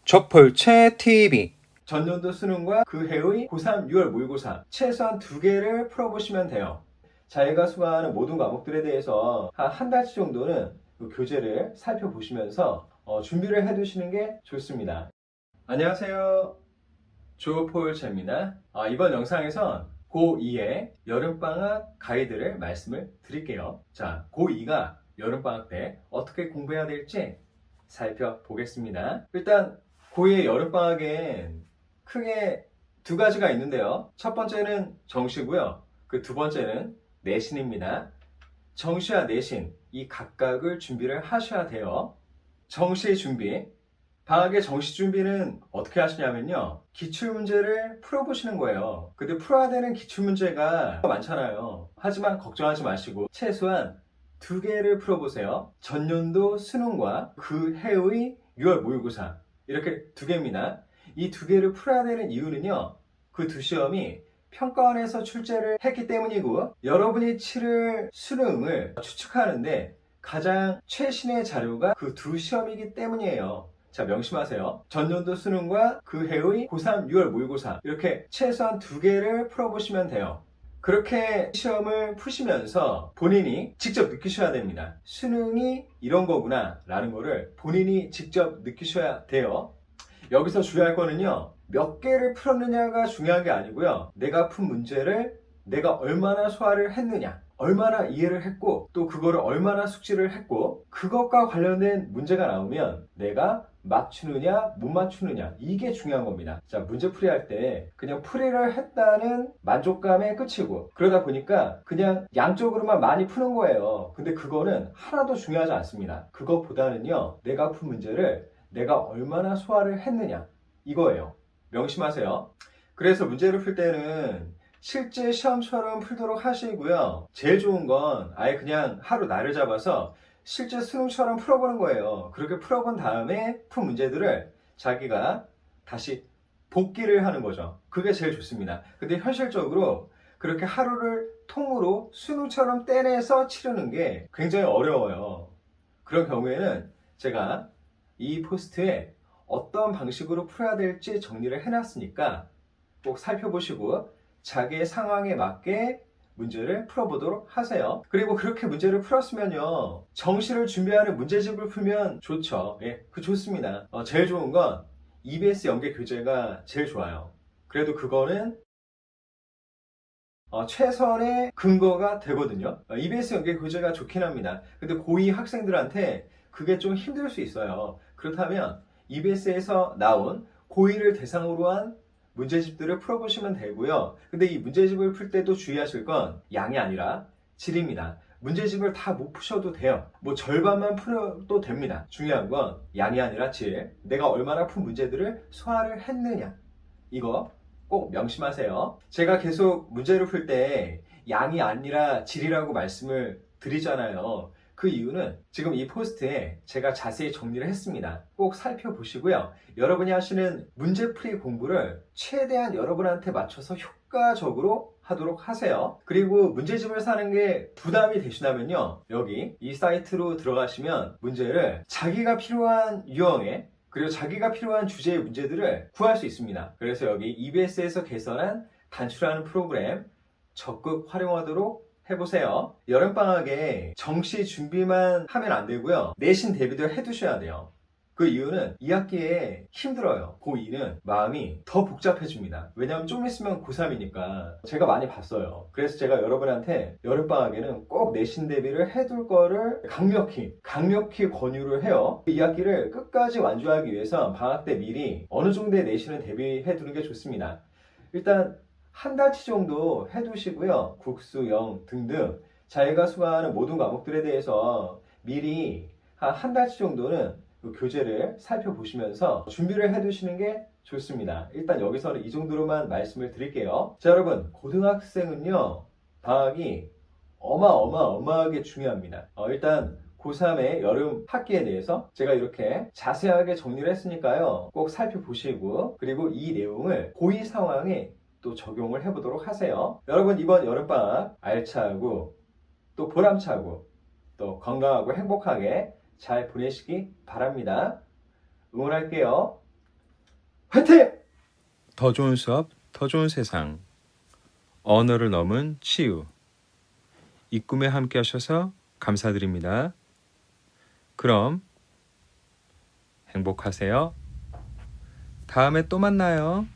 적불체 TV 전년도 수능과 그 해의 고3, 6월 모의고사 최소한 2개를 풀어보시면 돼요. 자기가 수강하는 모든 과목들에 대해서 한 달치 정도는 그 교재를 살펴보시면서 준비를 해두시는 게 좋습니다. 안녕하세요. 조폴체입니다. 이번 영상에선 고2의 여름방학 가이드를 말씀을 드릴게요. 자, 고2가 여름방학 때 어떻게 공부해야 될지 살펴보겠습니다. 일단 고2의 여름방학엔 크게 두 가지가 있는데요. 첫 번째는 정시고요. 그 두 번째는 내신입니다. 정시와 내신, 이 각각을 준비를 하셔야 돼요. 정시 준비. 방학의 정시 준비는 어떻게 하시냐면요. 기출문제를 풀어보시는 거예요. 근데 풀어야 되는 기출문제가 많잖아요. 하지만 걱정하지 마시고 최소한 2개를 풀어보세요. 전년도 수능과 그 해의 6월 모의고사 이렇게 2개입니다. 이 2개를 풀어야 되는 이유는요. 그 두 시험이 평가원에서 출제를 했기 때문이고 여러분이 치를 수능을 추측하는데 가장 최신의 자료가 그 두 시험이기 때문이에요. 자, 명심하세요. 전년도 수능과 그 해의 고3, 6월 모의고사 이렇게 최소한 2개를 풀어보시면 돼요. 그렇게 시험을 푸시면서 본인이 직접 느끼셔야 됩니다. 수능이 이런 거구나 라는 거를 본인이 직접 느끼셔야 돼요. 여기서 중요할 거는요. 몇 개를 풀었느냐가 중요한 게 아니고요. 내가 푼 문제를 내가 얼마나 소화를 했느냐, 얼마나 이해를 했고 또 그거를 얼마나 숙지를 했고 그것과 관련된 문제가 나오면 내가 맞추느냐 못 맞추느냐 이게 중요한 겁니다. 자, 문제풀이 할 때 그냥 풀이를 했다는 만족감에 끝이고 그러다 보니까 그냥 양쪽으로만 많이 푸는 거예요. 근데 그거는 하나도 중요하지 않습니다. 그것보다는요. 내가 푼 문제를 내가 얼마나 소화를 했느냐 이거예요. 명심하세요. 그래서 문제를 풀 때는 실제 시험처럼 풀도록 하시고요. 제일 좋은 건 아예 그냥 하루 날을 잡아서 실제 수능처럼 풀어보는 거예요. 그렇게 풀어본 다음에 푼 문제들을 자기가 다시 복기를 하는 거죠. 그게 제일 좋습니다. 근데 현실적으로 그렇게 하루를 통으로 수능처럼 떼내서 치르는 게 굉장히 어려워요. 그런 경우에는 제가 이 포스트에 어떤 방식으로 풀어야 될지 정리를 해놨으니까 꼭 살펴보시고 자기의 상황에 맞게 문제를 풀어보도록 하세요. 그리고 그렇게 문제를 풀었으면요. 정시를 준비하는 문제집을 풀면 좋죠. 예, 그 좋습니다. 제일 좋은 건 EBS 연계 교재가 제일 좋아요. 그래도 그거는 최선의 근거가 되거든요. EBS 연계 교재가 좋긴 합니다. 근데 고2 학생들한테 그게 좀 힘들 수 있어요. 그렇다면 EBS에서 나온 고2를 대상으로 한 문제집들을 풀어보시면 되고요. 근데 이 문제집을 풀 때도 주의하실 건 양이 아니라 질입니다. 문제집을 다 못 푸셔도 돼요. 뭐 절반만 풀어도 됩니다. 중요한 건 양이 아니라 질. 내가 얼마나 푼 문제들을 소화를 했느냐. 이거 꼭 명심하세요. 제가 계속 문제를 풀 때 양이 아니라 질이라고 말씀을 드리잖아요. 그 이유는 지금 이 포스트에 제가 자세히 정리를 했습니다. 꼭 살펴보시고요. 여러분이 하시는 문제풀이 공부를 최대한 여러분한테 맞춰서 효과적으로 하도록 하세요. 그리고 문제집을 사는 게 부담이 되시다면요. 여기 이 사이트로 들어가시면 문제를 자기가 필요한 유형의 그리고 자기가 필요한 주제의 문제들을 구할 수 있습니다. 그래서 여기 EBS에서 개설한 단출하는 프로그램 적극 활용하도록 해보세요. 여름방학에 정시 준비만 하면 안 되고요. 내신 대비도 해두셔야 돼요. 그 이유는 2학기에 힘들어요. 고2는 마음이 더 복잡해집니다. 왜냐하면 좀 있으면 고3이니까 제가 많이 봤어요. 그래서 제가 여러분한테 여름방학에는 꼭 내신 대비를 해둘 거를 강력히 권유를 해요. 2학기를 끝까지 완주하기 위해서 방학 때 미리 어느 정도의 내신을 대비해 두는 게 좋습니다. 일단 한 달치 정도 해두시고요. 국수, 영 등등 자기가 수강하는 모든 과목들에 대해서 미리 한 달치 정도는 그 교재를 살펴보시면서 준비를 해두시는 게 좋습니다. 일단 여기서는 이 정도로만 말씀을 드릴게요. 자, 여러분 고등학생은요 방학이 어마어마하게 중요합니다. 일단 고3의 여름 학기에 대해서 제가 이렇게 자세하게 정리를 했으니까요. 꼭 살펴보시고 그리고 이 내용을 고2 상황에 또 적용을 해보도록 하세요. 여러분 이번 여름방학 알차고 또 보람차고 또 건강하고 행복하게 잘 보내시기 바랍니다. 응원할게요. 화이팅! 더 좋은 수업, 더 좋은 세상. 언어를 넘은 치유. 이 꿈에 함께 하셔서 감사드립니다. 그럼 행복하세요. 다음에 또 만나요.